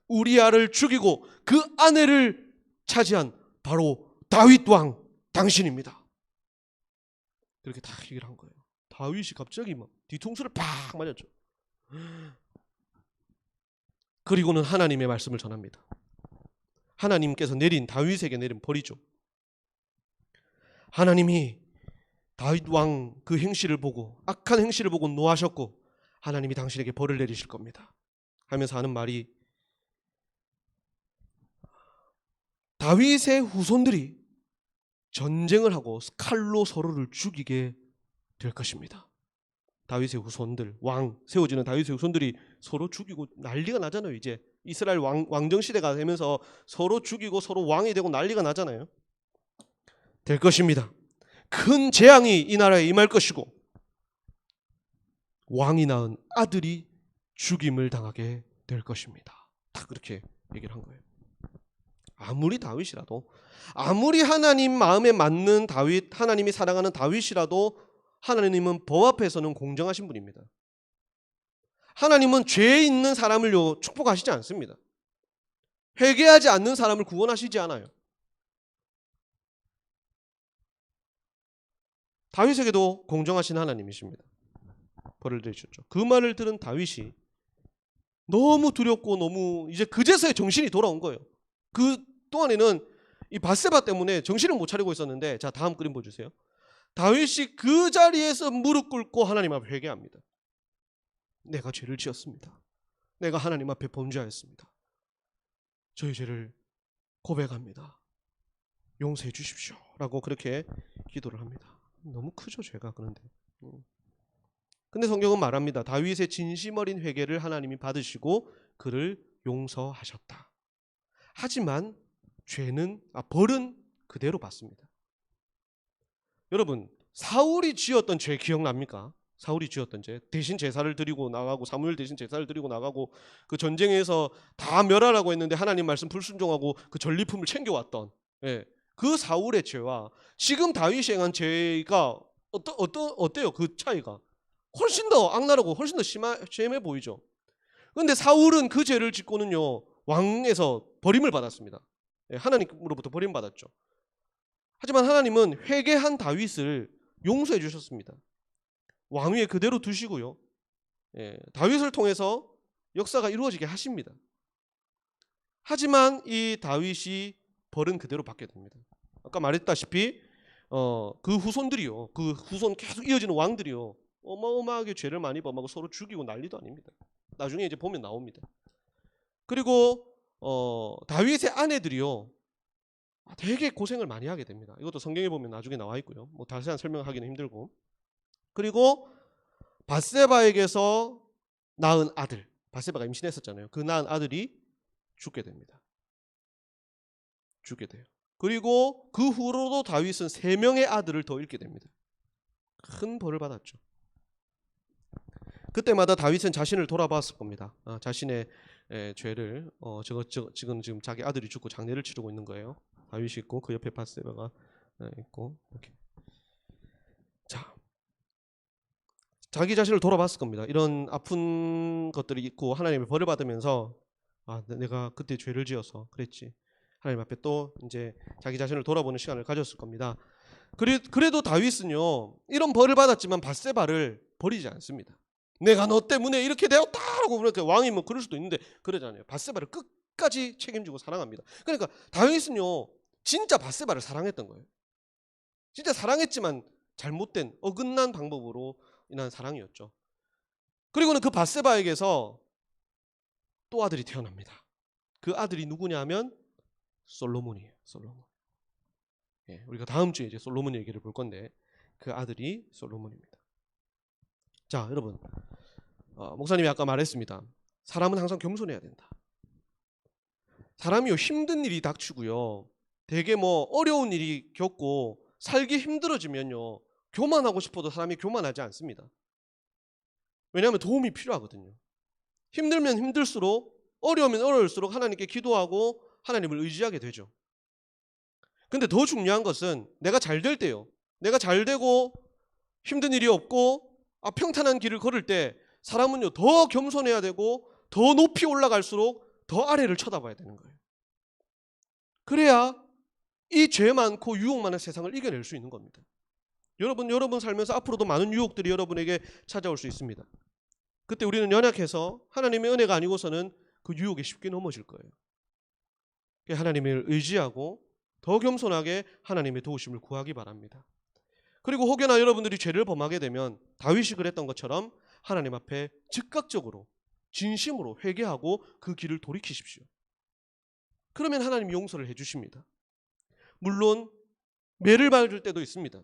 Speaker 4: 우리아를 죽이고 그 아내를 차지한 바로 다윗 왕 당신입니다. 그렇게 다 얘기를 한 거예요. 다윗이 갑자기 막 뒤통수를 팍 맞았죠. 그리고는 하나님의 말씀을 전합니다. 하나님께서 다윗에게 내린 벌이죠. 하나님이 다윗 왕 그 행실을 보고, 악한 행실을 보고 노하셨고 하나님이 당신에게 벌을 내리실 겁니다 하면서 하는 말이, 다윗의 후손들이 전쟁을 하고 칼로 서로를 죽이게 될 것입니다. 다윗의 후손들, 왕 세워지는 다윗의 후손들이 서로 죽이고 난리가 나잖아요. 이제 이스라엘 왕정 시대가 되면서 서로 죽이고 서로 왕이 되고 난리가 나잖아요. 될 것입니다. 큰 재앙이 이 나라에 임할 것이고 왕이 낳은 아들이 죽임을 당하게 될 것입니다. 다 그렇게 얘기를 한 거예요. 아무리 다윗이라도, 아무리 하나님 마음에 맞는 다윗, 하나님이 사랑하는 다윗이라도 하나님은 법 앞에서는 공정하신 분입니다. 하나님은 죄 있는 사람을요 축복하시지 않습니다. 회개하지 않는 사람을 구원하시지 않아요. 다윗에게도 공정하신 하나님이십니다. 벌을 내리셨죠. 그 말을 들은 다윗이 너무 두렵고 너무 이제 그제서야 정신이 돌아온 거예요. 그 동안에는 이 밧세바 때문에 정신을 못 차리고 있었는데, 자 다음 그림 보여주세요. 다윗이 그 자리에서 무릎 꿇고 하나님 앞에 회개합니다. 내가 죄를 지었습니다. 내가 하나님 앞에 범죄하였습니다. 저희 죄를 고백합니다. 용서해 주십시오 라고 그렇게 기도를 합니다. 너무 크죠 죄가. 근데 성경은 말합니다. 다윗의 진심 어린 회개를 하나님이 받으시고 그를 용서하셨다. 하지만 벌은 그대로 받습니다. 여러분, 사울이 지었던 죄 기억납니까? 사울이 지었던 죄, 대신 제사를 드리고 나가고, 사무엘 대신 제사를 드리고 나가고, 그 전쟁에서 다 멸하라고 했는데 하나님 말씀 불순종하고 그 전리품을 챙겨왔던, 그 사울의 죄와 지금 다윗이 행한 죄가 어때요? 그 차이가 훨씬 더 악랄하고 훨씬 더 심해 보이죠. 그런데 사울은 그 죄를 짓고는요 왕에서 버림을 받았습니다. 하나님으로부터 버림받았죠. 하지만 하나님은 회개한 다윗을 용서해 주셨습니다. 왕위에 그대로 두시고요, 다윗을 통해서 역사가 이루어지게 하십니다. 하지만 이 다윗이 벌은 그대로 받게 됩니다. 아까 말했다시피 그 후손들이요, 그 후손 계속 이어지는 왕들이요 어마어마하게 죄를 많이 범하고 서로 죽이고 난리도 아닙니다. 나중에 이제 보면 나옵니다. 그리고 다윗의 아내들이요 되게 고생을 많이 하게 됩니다. 이것도 성경에 보면 나중에 나와 있고요. 뭐 자세한 설명하기는 힘들고. 그리고 밧세바에게서 낳은 아들, 밧세바가 임신했었잖아요. 그 낳은 아들이 죽게 됩니다. 죽게 돼요. 그리고 그 후로도 다윗은 3명의 아들을 더 잃게 됩니다. 큰 벌을 받았죠. 그때마다 다윗은 자신을 돌아봤을 겁니다. 자신의 죄를 지금 자기 아들이 죽고 장례를 치르고 있는 거예요. 다윗이 있고 그 옆에 밧세바가 있고 이렇게. 자, 자기 자신을 돌아봤을 겁니다. 이런 아픈 것들이 있고 하나님의 벌을 받으면서 내가 그때 죄를 지어서 그랬지. 하나님 앞에 또 이제 자기 자신을 돌아보는 시간을 가졌을 겁니다. 그래도 다윗은요 이런 벌을 받았지만 밧세바를 버리지 않습니다. 내가 너 때문에 이렇게 되었다라고 그렇게 왕이 뭐 그럴 수도 있는데 그러잖아요. 밧세바를 끝까지 책임지고 사랑합니다. 그러니까 다윗은요 진짜 밧세바를 사랑했던 거예요. 진짜 사랑했지만 잘못된 어긋난 방법으로 인한 사랑이었죠. 그리고는 그 밧세바에게서 또 아들이 태어납니다. 그 아들이 누구냐 하면 솔로몬이에요. 솔로몬. 우리가 다음 주에 이제 솔로몬 얘기를 볼 건데 그 아들이 솔로몬입니다. 자, 여러분, 목사님이 아까 말했습니다. 사람은 항상 겸손해야 된다. 사람이요 힘든 일이 닥치고요, 되게 뭐 어려운 일이 겪고 살기 힘들어지면요 교만하고 싶어도 사람이 교만하지 않습니다. 왜냐하면 도움이 필요하거든요. 힘들면 힘들수록, 어려우면 어려울수록 하나님께 기도하고 하나님을 의지하게 되죠. 근데 더 중요한 것은 내가 잘 될 때요, 내가 잘 되고 힘든 일이 없고 평탄한 길을 걸을 때 사람은요 더 겸손해야 되고 더 높이 올라갈수록 더 아래를 쳐다봐야 되는 거예요. 그래야 이 죄 많고 유혹 많은 세상을 이겨낼 수 있는 겁니다. 여러분 살면서 앞으로도 많은 유혹들이 여러분에게 찾아올 수 있습니다. 그때 우리는 연약해서 하나님의 은혜가 아니고서는 그 유혹에 쉽게 넘어질 거예요. 하나님을 의지하고 더 겸손하게 하나님의 도우심을 구하기 바랍니다. 그리고 혹여나 여러분들이 죄를 범하게 되면 다윗이 그랬던 것처럼 하나님 앞에 즉각적으로 진심으로 회개하고 그 길을 돌이키십시오. 그러면 하나님이 용서를 해주십니다. 물론 매를 맞을 때도 있습니다.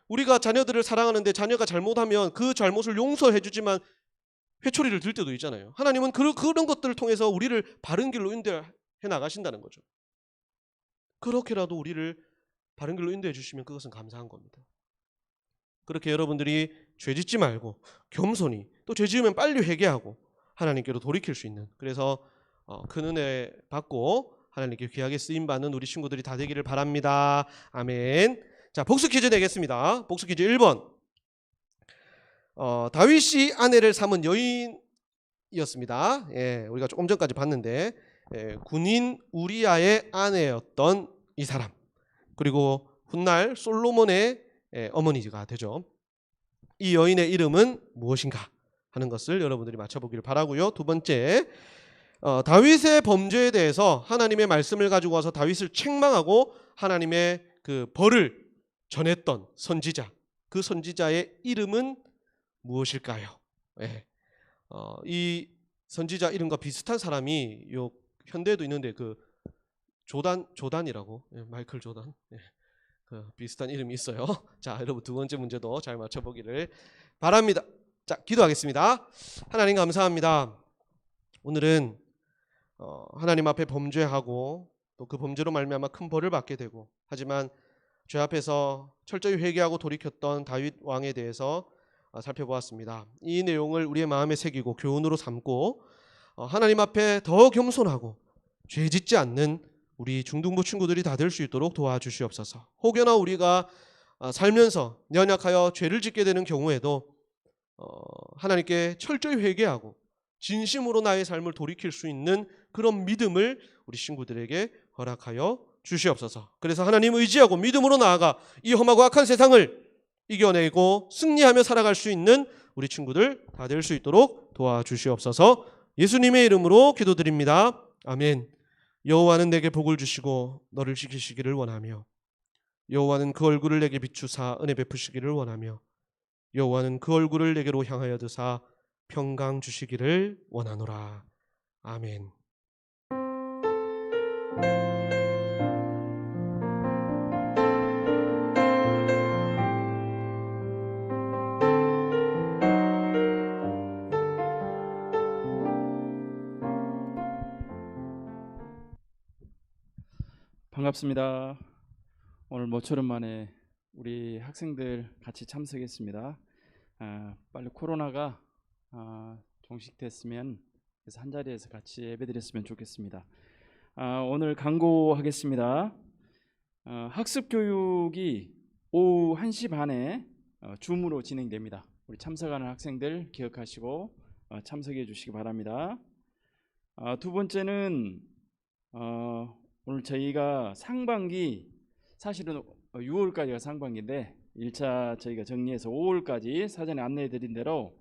Speaker 4: 우리가 자녀들을 사랑하는데 자녀가 잘못하면 그 잘못을 용서해 주지만 회초리를 들 때도 있잖아요. 하나님은 그런 것들을 통해서 우리를 바른 길로 인도해 나가신다는 거죠. 그렇게라도 우리를 바른 길로 인도해 주시면 그것은 감사한 겁니다. 그렇게 여러분들이 죄 짓지 말고 겸손히, 또 죄 지으면 빨리 회개하고 하나님께로 돌이킬 수 있는, 그래서 큰 은혜 받고 하나님께 귀하게 쓰임받는 우리 친구들이 다 되기를 바랍니다. 아멘. 자, 복수 퀴즈 내겠습니다. 복수 퀴즈 1번. 다윗이 아내를 삼은 여인이었습니다. 예, 우리가 조금 전까지 봤는데 군인 우리아의 아내였던 이 사람, 그리고 훗날 솔로몬의 어머니가 되죠. 이 여인의 이름은 무엇인가 하는 것을 여러분들이 맞춰보기를 바라고요. 두 번째, 다윗의 범죄에 대해서 하나님의 말씀을 가지고 와서 다윗을 책망하고 하나님의 그 벌을 전했던 선지자, 그 선지자의 이름은 무엇일까요? 예. 이 선지자 이름과 비슷한 사람이 요 현대에도 있는데 그 조단이라고, 마이클 조단, 그 비슷한 이름이 있어요. 자, 여러분 두 번째 문제도 잘 맞춰보기를 바랍니다. 자, 기도하겠습니다. 하나님 감사합니다. 오늘은 하나님 앞에 범죄하고 또 그 범죄로 말미암아 큰 벌을 받게 되고, 하지만 죄 앞에서 철저히 회개하고 돌이켰던 다윗 왕에 대해서 살펴보았습니다. 이 내용을 우리의 마음에 새기고 교훈으로 삼고 하나님 앞에 더 겸손하고 죄 짓지 않는 우리 중등부 친구들이 다 될 수 있도록 도와주시옵소서. 혹여나 우리가 살면서 연약하여 죄를 짓게 되는 경우에도 하나님께 철저히 회개하고 진심으로 나의 삶을 돌이킬 수 있는 그런 믿음을 우리 친구들에게 허락하여 주시옵소서. 그래서 하나님 의지하고 믿음으로 나아가 이 험하고 악한 세상을 이겨내고 승리하며 살아갈 수 있는 우리 친구들 다 될 수 있도록 도와주시옵소서. 예수님의 이름으로 기도드립니다. 아멘. 여호와는 내게 복을 주시고 너를 지키시기를 원하며, 여호와는 그 얼굴을 내게 비추사 은혜 베푸시기를 원하며, 여호와는 그 얼굴을 내게로 향하여 드사 평강 주시기를 원하노라. 아멘.
Speaker 5: 반갑습니다. 오늘 모처럼 만에 우리 학생들 같이 참석했습니다. 빨리 코로나가 종식됐으면, 그래서 한 자리에서 같이 예배드렸으면 좋겠습니다. 오늘 강구하겠습니다. 학습 교육이 오후 1시 반에 줌으로 진행됩니다. 우리 참석하는 학생들 기억하시고 참석해 주시기 바랍니다. 두 번째는 오늘 저희가 상반기, 사실은 6월까지가 상반기인데 1차 저희가 정리해서 5월까지 사전에 안내해 드린 대로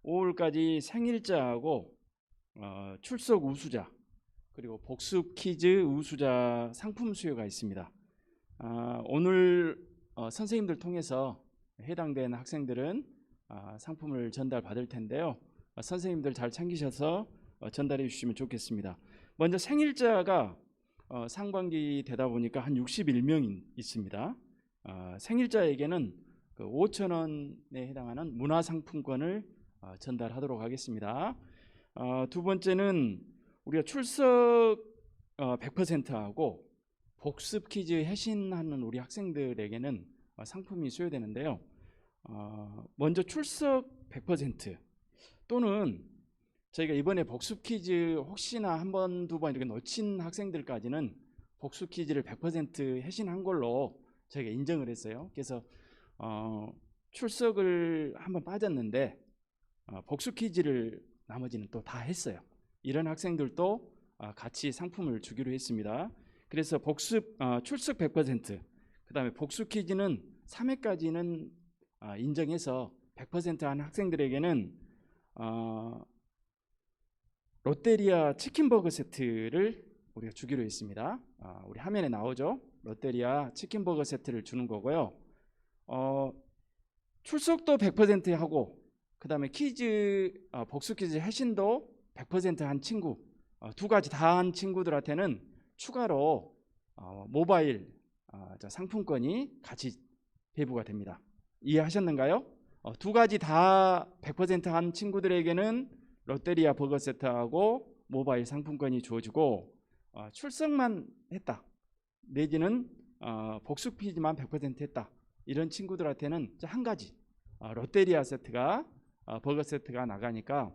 Speaker 5: 5월까지 생일자하고 출석 우수자, 그리고 복습 퀴즈 우수자 상품 수여가 있습니다. 오늘 선생님들 통해서 해당된 학생들은 상품을 전달받을 텐데요. 선생님들 잘 챙기셔서 전달해 주시면 좋겠습니다. 먼저 생일자가 상반기 되다 보니까 한 61명 있습니다. 생일자에게는 그 5,000원에 해당하는 문화상품권을 전달하도록 하겠습니다. 두 번째는 우리가 출석 100%하고 복습 퀴즈 해신하는 우리 학생들에게는 상품이 수여되는데요. 먼저 출석 100% 또는 저희가 이번에 복습 퀴즈 혹시나 한 번, 두 번 이렇게 놓친 학생들까지는 복습 퀴즈를 100% 해신한 걸로 저희가 인정을 했어요. 그래서 출석을 한 번 빠졌는데 복습 퀴즈를 나머지는 또 다 했어요. 이런 학생들도 같이 상품을 주기로 했습니다. 그래서 복습 출석 100%, 그다음에 복습 퀴즈는 3회까지는 인정해서 100%한 학생들에게는 롯데리아 치킨버거 세트를 우리가 주기로 했습니다. 우리 화면에 나오죠? 롯데리아 치킨버거 세트를 주는 거고요. 출석도 100% 하고, 그 다음에 퀴즈 복습 퀴즈 해신도 100% 한 친구, 두 가지 다 한 친구들한테는 추가로 모바일 상품권이 같이 배부가 됩니다. 이해하셨는가요? 두 가지 다 100%한 친구들에게는 롯데리아 버거 세트하고 모바일 상품권이 주어지고 출석만 했다 내지는 복수 퀴즈만 100% 했다 이런 친구들한테는 한 가지 롯데리아 세트가 버거 세트가 나가니까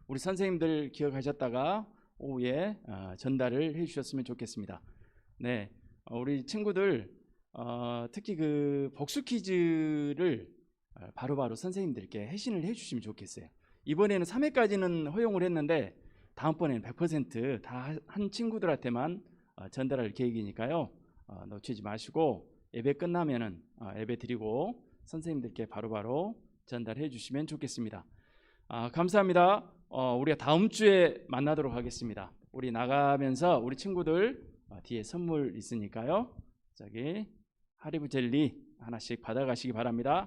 Speaker 5: 우리 선생님들 기억하셨다가 오후에 전달을 해주셨으면 좋겠습니다. 네, 우리 친구들 특히 그 복수 퀴즈를 바로바로 선생님들께 회신을 해주시면 좋겠어요. 이번에는 3회까지는 허용을 했는데 다음번에는 100% 다 한 친구들한테만 전달할 계획이니까요. 놓치지 마시고 예배 끝나면은 예배 드리고 선생님들께 바로바로 전달해 주시면 좋겠습니다. 감사합니다. 우리가 다음 주에 만나도록 하겠습니다. 우리 나가면서 우리 친구들 뒤에 선물 있으니까요. 저기 하리보 젤리 하나씩 받아가시기 바랍니다.